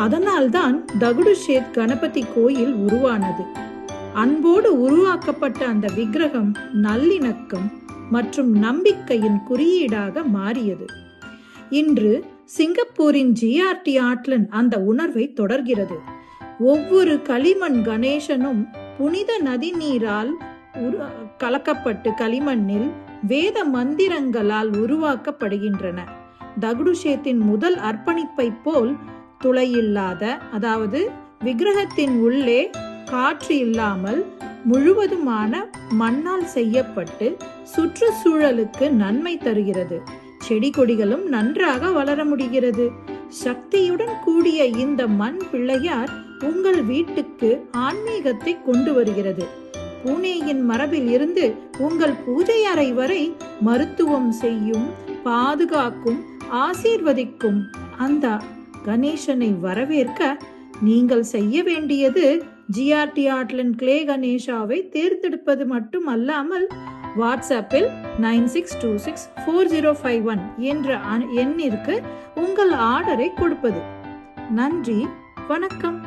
அதனால்தான் தகுடுஷேத் கணபதி கோயில் உருவானது. அன்போடு உருவாக்கப்பட்ட அந்த விக்கிரகம் நல்லிணக்கம் மற்றும் நம்பிக்கையின் குறியீடாக மாறியது. இன்று சிங்கப்பூரின் ஜிஆர்டி ஆட்லன் அந்த உணர்வை தொடர்கிறது. ஒவ்வொரு களிமண் கணேசனும் புனித நதி நீரால் கலக்கப்பட்டு களிமண்ணில் வேத மந்திரங்களால் உருவாக்கப்படுகின்றன. தகுடுஷேத்தின் முதல் அர்ப்பணிப்பை போல் துளையில்லாத, அதாவது விக்கிரகத்தின் உள்ளே காற்று இல்லாமல் முழுவதுமான மண்ணால் செய்யப்பட்டு சுற்றுச்சூழலுக்கு நன்மை தருகிறது. செடி கொடிகளும் நன்றாக வளர முடிகிறது. சக்தியுடன் கூடிய இந்த மண் பிள்ளையார் உங்கள் வீட்டுக்கு ஆன்மீகத்தை கொண்டு வருகிறது. பூனேயின் மரபில் இருந்து உங்கள் பூஜை அறை வரை மருத்துவம் செய்யும், பாதுகாக்கும், ஆசீர்வதிக்கும் அந்த கணேசனை வரவேற்க நீங்கள் செய்ய வேண்டியது ஜிஆர்டி ஆட்லன் கிளே கணேஷாவை தேர்ந்தெடுப்பது மட்டும் அல்லாமல் வாட்ஸ்அப்பில் 96264051 என்ற எண்ணிற்கு உங்கள் ஆர்டரை கொடுப்பது. நன்றி, வணக்கம்.